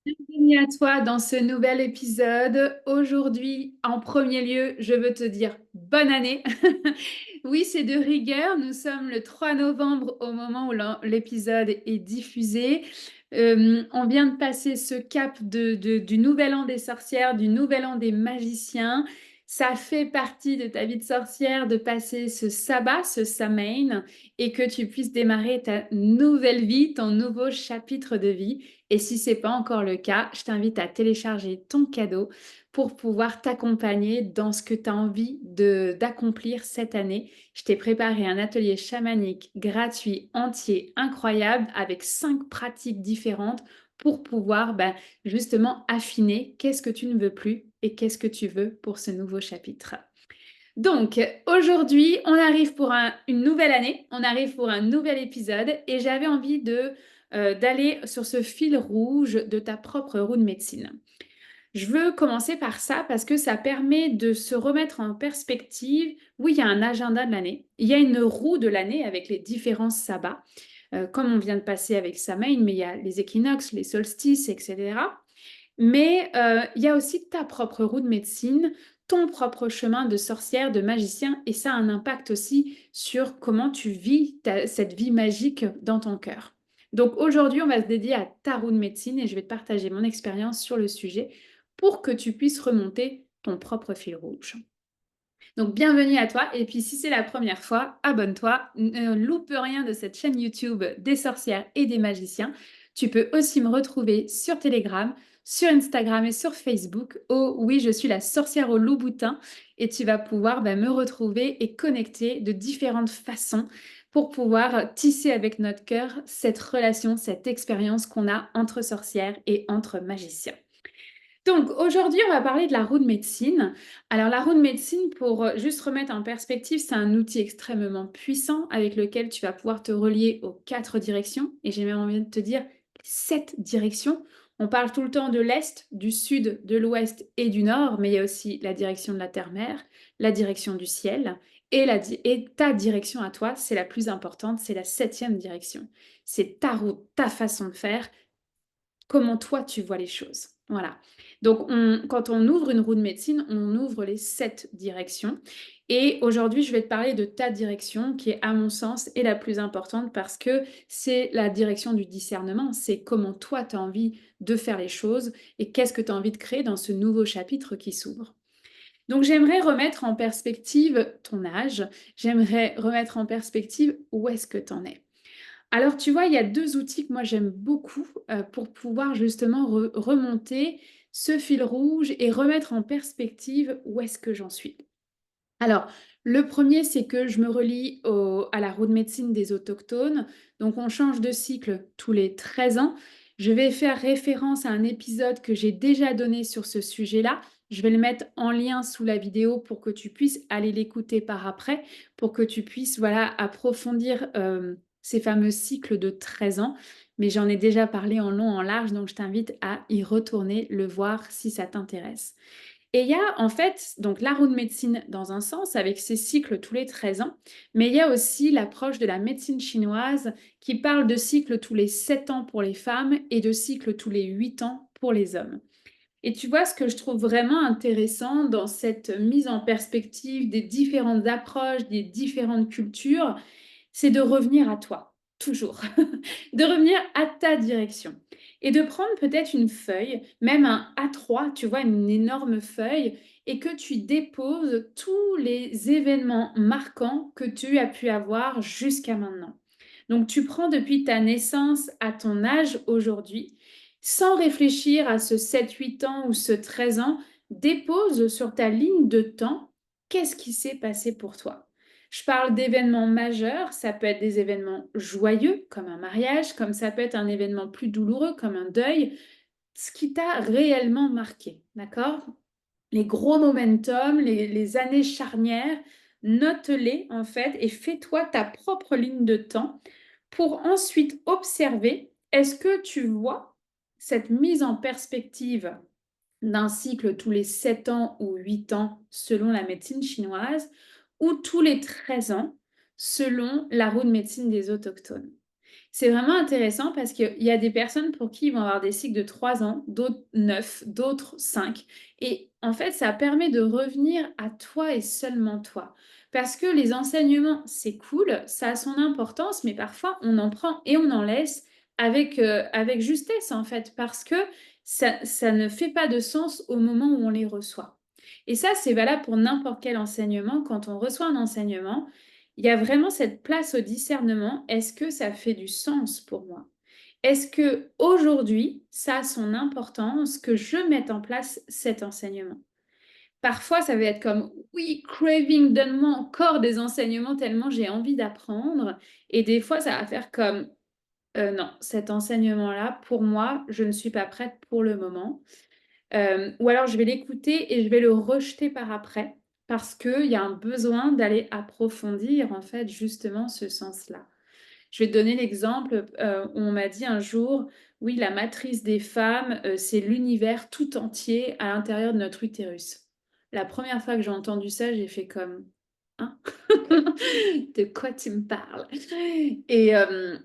Bienvenue à toi dans ce nouvel épisode. Aujourd'hui, en premier lieu, je veux te dire bonne année. Oui, c'est de rigueur. Nous sommes le 3 novembre au moment où l'épisode est diffusé. On vient de passer ce cap du nouvel an des sorcières, du nouvel an des magiciens. Ça fait partie de ta vie de sorcière de passer ce sabbat, ce Samhain, et que tu puisses démarrer ta nouvelle vie, ton nouveau chapitre de vie. Et si ce n'est pas encore le cas, je t'invite à télécharger ton cadeau pour pouvoir t'accompagner dans ce que tu as envie d'accomplir cette année. Je t'ai préparé un atelier chamanique gratuit, entier, incroyable, avec 5 pratiques différentes pour pouvoir justement affiner qu'est-ce que tu ne veux plus et qu'est-ce que tu veux pour ce nouveau chapitre. Donc, aujourd'hui, on arrive pour une nouvelle année, on arrive pour un nouvel épisode et j'avais envie d'aller sur ce fil rouge de ta propre roue de médecine. Je veux commencer par ça parce que ça permet de se remettre en perspective. Oui, il y a un agenda de l'année, il y a une roue de l'année avec les différents sabbats, comme on vient de passer avec Samhain, mais il y a les équinoxes, les solstices, etc. Mais il y a aussi ta propre roue de médecine, ton propre chemin de sorcière, de magicien, et ça a un impact aussi sur comment tu vis cette vie magique dans ton cœur. Donc aujourd'hui, on va se dédier à ta roue de médecine et je vais te partager mon expérience sur le sujet pour que tu puisses remonter ton propre fil rouge. Donc bienvenue à toi et puis si c'est la première fois, abonne-toi, ne loupe rien de cette chaîne YouTube des sorcières et des magiciens. Tu peux aussi me retrouver sur Telegram, sur Instagram et sur Facebook. Oh oui, je suis la sorcière au loup boutin et tu vas pouvoir me retrouver et connecter de différentes façons pour pouvoir tisser avec notre cœur cette relation, cette expérience qu'on a entre sorcières et entre magiciens. Donc aujourd'hui, on va parler de la roue de médecine. Alors la roue de médecine, pour juste remettre en perspective, c'est un outil extrêmement puissant avec lequel tu vas pouvoir te relier aux 4 directions. Et j'ai même envie de te dire 7 directions. On parle tout le temps de l'Est, du Sud, de l'Ouest et du Nord, mais il y a aussi la direction de la terre-mère, la direction du ciel. Et ta direction à toi, c'est la plus importante, c'est la 7e direction. C'est ta route, ta façon de faire, comment toi tu vois les choses. Voilà. Donc, quand on ouvre une roue de médecine, on ouvre les 7 directions. Et aujourd'hui, je vais te parler de ta direction qui est, à mon sens, est la plus importante parce que c'est la direction du discernement. C'est comment toi, tu as envie de faire les choses et qu'est-ce que tu as envie de créer dans ce nouveau chapitre qui s'ouvre. Donc, j'aimerais remettre en perspective ton âge. J'aimerais remettre en perspective où est-ce que tu en es. Alors, tu vois, il y a 2 outils que moi j'aime beaucoup pour pouvoir justement remonter ce fil rouge et remettre en perspective où est-ce que j'en suis. Alors, le premier, c'est que je me relie à la roue de médecine des autochtones. Donc, on change de cycle tous les 13 ans. Je vais faire référence à un épisode que j'ai déjà donné sur ce sujet-là. Je vais le mettre en lien sous la vidéo pour que tu puisses aller l'écouter par après, pour que tu puisses voilà, approfondir ces fameux cycles de 13 ans. Mais j'en ai déjà parlé en long, en large, donc je t'invite à y retourner, le voir si ça t'intéresse. Et il y a en fait donc la roue de médecine dans un sens avec ses cycles tous les 13 ans, mais il y a aussi l'approche de la médecine chinoise qui parle de cycles tous les 7 ans pour les femmes et de cycles tous les 8 ans pour les hommes. Et tu vois, ce que je trouve vraiment intéressant dans cette mise en perspective des différentes approches, des différentes cultures, c'est de revenir à toi, toujours, de revenir à ta direction et de prendre peut-être une feuille, même un A3, tu vois, une énorme feuille, et que tu déposes tous les événements marquants que tu as pu avoir jusqu'à maintenant. Donc tu prends depuis ta naissance à ton âge aujourd'hui, sans réfléchir à ce 7, 8 ans ou ce 13 ans, dépose sur ta ligne de temps qu'est-ce qui s'est passé pour toi. Je parle d'événements majeurs, ça peut être des événements joyeux comme un mariage, comme ça peut être un événement plus douloureux comme un deuil, ce qui t'a réellement marqué, d'accord? Les gros momentum, les années charnières, note-les en fait et fais-toi ta propre ligne de temps pour ensuite observer, est-ce que tu vois cette mise en perspective d'un cycle tous les 7 ans ou 8 ans selon la médecine chinoise ou tous les 13 ans selon la roue de médecine des autochtones. C'est vraiment intéressant parce qu'il y a des personnes pour qui ils vont avoir des cycles de 3 ans, d'autres 9, d'autres 5. Et en fait, ça permet de revenir à toi et seulement toi. Parce que les enseignements, c'est cool, ça a son importance, mais parfois on en prend et on en laisse avec justesse en fait, parce que ça ne fait pas de sens au moment où on les reçoit. Et ça, c'est valable pour n'importe quel enseignement. Quand on reçoit un enseignement, il y a vraiment cette place au discernement. Est-ce que ça fait du sens pour moi? Est-ce que aujourd'hui, ça a son importance que je mette en place cet enseignement? Parfois, ça va être comme oui, craving, donne-moi encore des enseignements tellement j'ai envie d'apprendre. Et des fois, ça va faire comme non, cet enseignement-là, pour moi, je ne suis pas prête pour le moment. Ou alors je vais l'écouter et je vais le rejeter par après, parce qu'il y a un besoin d'aller approfondir, en fait, justement ce sens-là. Je vais te donner l'exemple, on m'a dit un jour: «Oui, la matrice des femmes, c'est l'univers tout entier à l'intérieur de notre utérus». La première fois que j'ai entendu ça, j'ai fait comme: «Hein? De quoi tu me parles?» et hem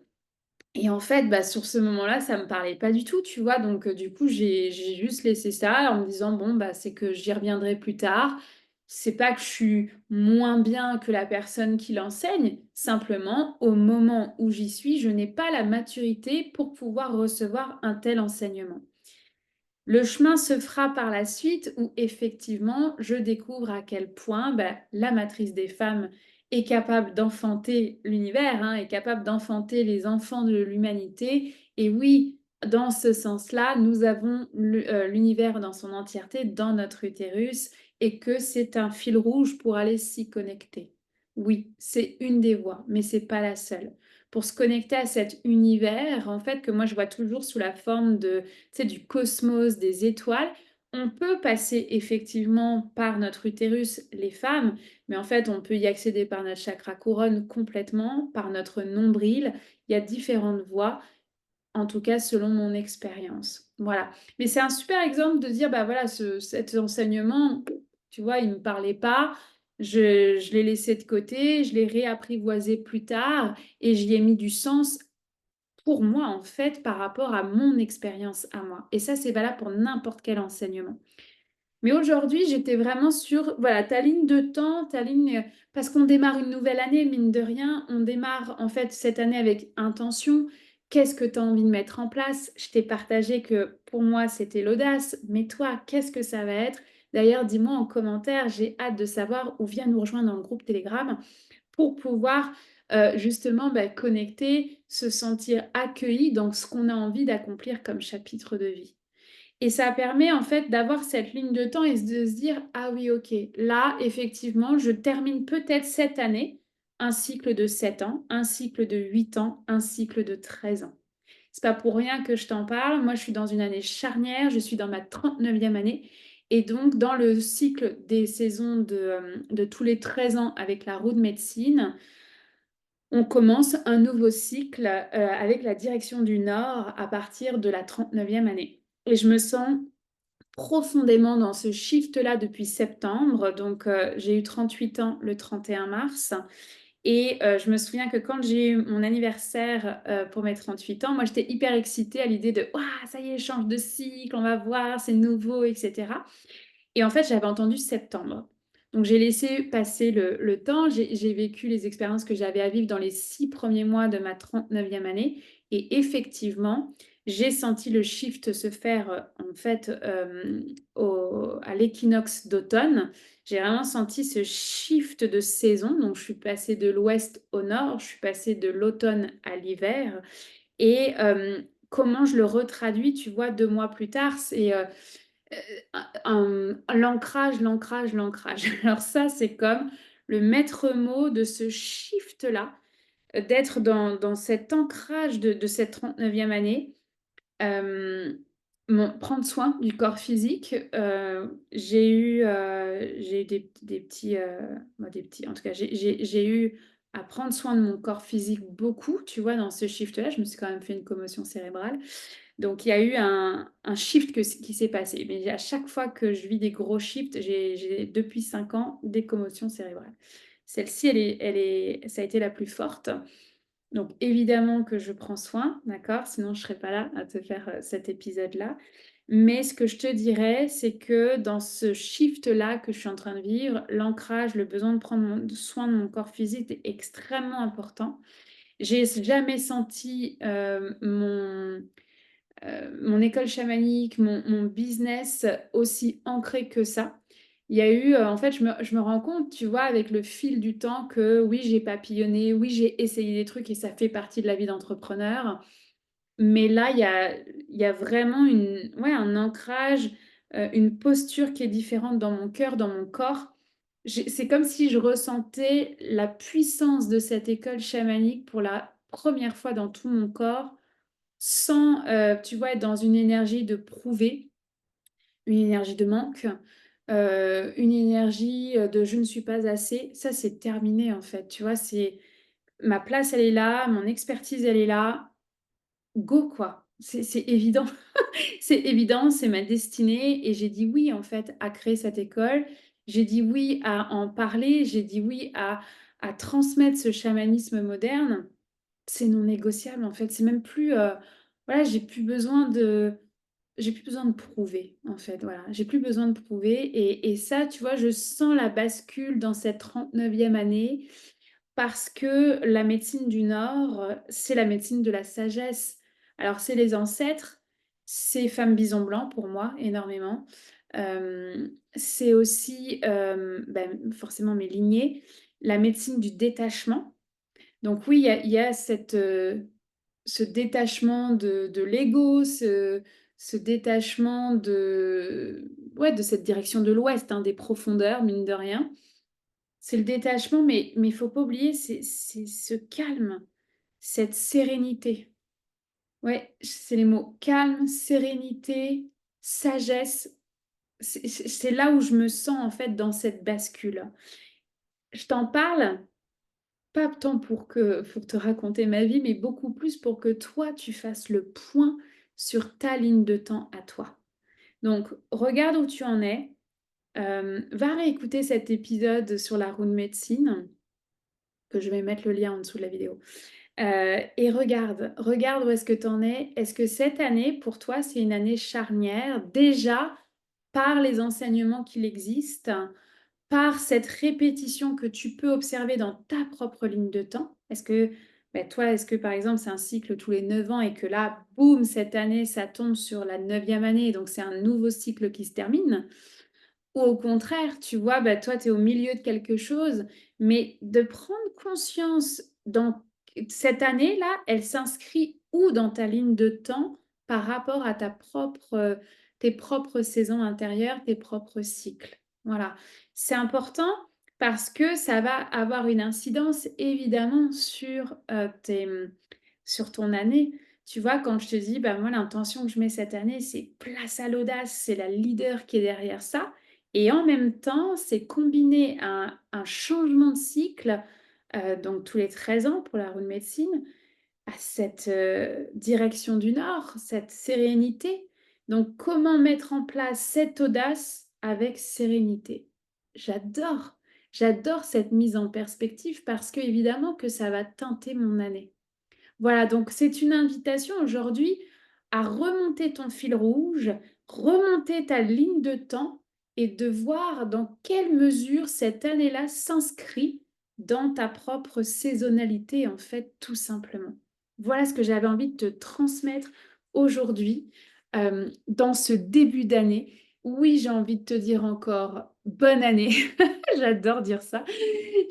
et en fait, bah, sur ce moment-là, ça me parlait pas du tout, tu vois? Donc du coup, j'ai juste laissé ça en me disant: «Bon, bah, c'est que j'y reviendrai plus tard. C'est pas que je suis moins bien que la personne qui l'enseigne, simplement, au moment où j'y suis, je n'ai pas la maturité pour pouvoir recevoir un tel enseignement». Le chemin se fera par la suite où effectivement, je découvre à quel point, bah, la matrice des femmes est capable d'enfanter l'univers, hein, est capable d'enfanter les enfants de l'humanité. Et oui, dans ce sens-là, nous avons l'univers dans son entièreté dans notre utérus et que c'est un fil rouge pour aller s'y connecter. Oui, c'est une des voies, mais c'est pas la seule. Pour se connecter à cet univers, en fait, que moi je vois toujours sous la forme de, tu sais, du cosmos, des étoiles. On peut passer effectivement par notre utérus, les femmes, mais en fait, on peut y accéder par notre chakra couronne complètement, par notre nombril. Il y a différentes voies, en tout cas selon mon expérience. Voilà. Mais c'est un super exemple de dire, bah voilà, cet enseignement, tu vois, il ne me parlait pas. Je l'ai laissé de côté, je l'ai réapprivoisé plus tard et j'y ai mis du sens pour moi, en fait, par rapport à mon expérience à moi. Et ça, c'est valable pour n'importe quel enseignement. Mais aujourd'hui, j'étais vraiment sur, voilà, ta ligne de temps, ta ligne, parce qu'on démarre une nouvelle année, mine de rien, on démarre en fait cette année avec intention. Qu'est-ce que tu as envie de mettre en place? Je t'ai partagé que pour moi, c'était l'audace, mais toi, qu'est-ce que ça va être? D'ailleurs, dis-moi en commentaire, j'ai hâte de savoir ou viens nous rejoindre dans le groupe Telegram pour pouvoir justement bah, connecter, se sentir accueilli dans ce qu'on a envie d'accomplir comme chapitre de vie. Et ça permet en fait d'avoir cette ligne de temps et de se dire: «Ah oui, OK, là effectivement, je termine peut-être cette année un cycle de 7 ans, un cycle de 8 ans, un cycle de 13 ans». C'est pas pour rien que je t'en parle. Moi, je suis dans une année charnière, je suis dans ma 39e année et donc dans le cycle des saisons de tous les 13 ans avec la roue de médecine, on commence un nouveau cycle, avec la direction du Nord à partir de la 39e année et je me sens profondément dans ce shift-là depuis septembre. Donc, j'ai eu 38 ans le 31 mars et je me souviens que quand j'ai eu mon anniversaire, pour mes 38 ans, moi, j'étais hyper excitée à l'idée de: «Waouh, ça y est, je change de cycle, on va voir, c'est nouveau» et cetera. Et en fait, j'avais entendu septembre. Donc j'ai laissé passer le temps, j'ai vécu les expériences que j'avais à vivre dans les 6 premiers mois de ma 39e année et effectivement, j'ai senti le shift se faire, en fait, au à l'équinoxe d'automne. J'ai vraiment senti ce shift de saison, donc je suis passée de l'ouest au nord, je suis passée de l'automne à l'hiver et comment je le retraduis, tu vois, 2 mois plus tard, c'est, l'ancrage, l'ancrage, l'ancrage. Alors ça, c'est comme le maître mot de ce shift-là, d'être dans cet ancrage de cette 39e année. Hem, prendre soin du corps physique, j'ai eu des petits, bah, des petits en tout cas, j'ai eu à prendre soin de mon corps physique beaucoup, tu vois, dans ce shift-là. Je me suis quand même fait une commotion cérébrale. Donc il y a eu un shift qui s'est passé. Mais à chaque fois que je vis des gros shifts, j'ai depuis 5 ans des commotions cérébrales. Celle-ci, ça a été la plus forte. Donc évidemment que je prends soin, d'accord? Sinon je serais pas là à te faire, cet épisode-là. Mais ce que je te dirais, c'est que dans ce shift-là que je suis en train de vivre, l'ancrage, le besoin de prendre soin de mon corps physique est extrêmement important. J'ai jamais senti, mon école chamanique, mon business aussi ancré que ça. Il y a eu, en fait, je me rends compte, tu vois, avec le fil du temps que oui, j'ai papillonné, oui, j'ai essayé des trucs et ça fait partie de la vie d'entrepreneur. Mais là, il y a vraiment ouais, un ancrage, une posture qui est différente dans mon cœur, dans mon corps. C'est comme si je ressentais la puissance de cette école chamanique pour la première fois dans tout mon corps sans, tu vois, être dans une énergie de prouver, une énergie de manque, une énergie, de «je ne suis pas assez». Ça, c'est terminé, en fait, tu vois? C'est ma place, elle est là, mon expertise, elle est là, go, quoi. C'est évident. C'est évident, c'est ma destinée et j'ai dit oui, en fait, à créer cette école. J'ai dit oui à en parler, j'ai dit oui à transmettre ce chamanisme moderne. C'est non négociable, en fait. C'est même plus, voilà, j'ai plus besoin de prouver, en fait, voilà. J'ai plus besoin de prouver et ça, tu vois, je sens la bascule dans cette 39e année parce que la médecine du Nord, c'est la médecine de la sagesse. Alors c'est les ancêtres, c'est Femme Bison Blanc pour moi, énormément. C'est aussi, forcément mes lignées, la médecine du détachement. Donc oui, il y a ce détachement de l'ego, ce détachement ouais, de cette direction de l'Ouest, hein, des profondeurs, mine de rien. C'est le détachement, mais il faut pas oublier, c'est ce calme, cette sérénité. Ouais, c'est les mots calme, sérénité, sagesse. C'est là où je me sens, en fait, dans cette bascule. Je t'en parle pas tant pour te raconter ma vie, mais beaucoup plus pour que toi, tu fasses le point sur ta ligne de temps à toi. Donc, regarde où tu en es, va réécouter cet épisode sur la roue de médecine, que je vais mettre le lien en dessous de la vidéo. Et regarde où est-ce que tu en es. Est-ce que cette année, pour toi, c'est une année charnière, déjà par les enseignements qu'il existe, par cette répétition que tu peux observer dans ta propre ligne de temps? Est-ce que, toi, est-ce que par exemple c'est un cycle tous les 9 ans et que là, boum, cette année, ça tombe sur la 9e année, donc c'est un nouveau cycle qui se termine? Ou au contraire, tu vois, toi, tu es au milieu de quelque chose, mais de prendre conscience dans cette année-là, elle s'inscrit où dans ta ligne de temps par rapport à tes propres saisons intérieures, tes propres cycles. Voilà. C'est important parce que ça va avoir une incidence évidemment sur ton année. Tu vois, quand je te dis, moi, l'intention que je mets cette année, c'est place à l'audace, c'est la leader qui est derrière ça. Et en même temps, c'est combiné à un changement de cycle, donc tous les 13 ans pour la roue de médecine, à cette, direction du Nord, cette sérénité. Donc comment mettre en place cette audace avec sérénité? J'adore, j'adore cette mise en perspective parce qu'évidemment que ça va teinter mon année. Voilà, donc c'est une invitation aujourd'hui à remonter ton fil rouge, remonter ta ligne de temps et de voir dans quelle mesure cette année-là s'inscrit dans ta propre saisonnalité, en fait, tout simplement. Voilà ce que j'avais envie de te transmettre aujourd'hui, dans ce début d'année. Oui, j'ai envie de te dire encore bonne année. J'adore dire ça.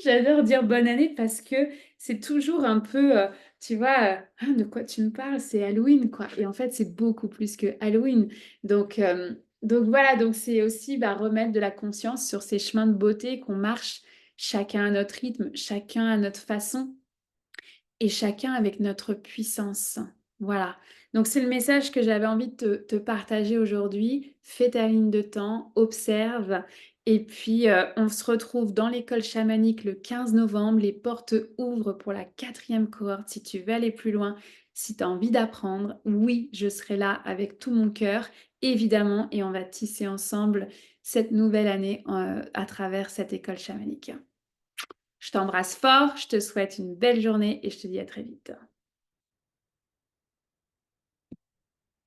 J'adore dire bonne année parce que c'est toujours un peu, tu vois, «Ah, de quoi tu me parles? C'est Halloween, quoi» et en fait, c'est beaucoup plus que Halloween. Donc voilà, donc c'est aussi, remettre de la conscience sur ces chemins de beauté qu'on marche chacun à notre rythme, chacun à notre façon et chacun avec notre puissance. Voilà. Donc c'est le message que j'avais envie de te partager aujourd'hui. Fais ta ligne de temps, observe et puis, on se retrouve dans l'école chamanique le 15 novembre. Les portes ouvrent pour la 4e cohorte si tu veux aller plus loin, si tu as envie d'apprendre. Oui, je serai là avec tout mon cœur, évidemment et on va tisser ensemble cette nouvelle année, à travers cette école chamanique. Je t'embrasse fort, je te souhaite une belle journée et je te dis à très vite.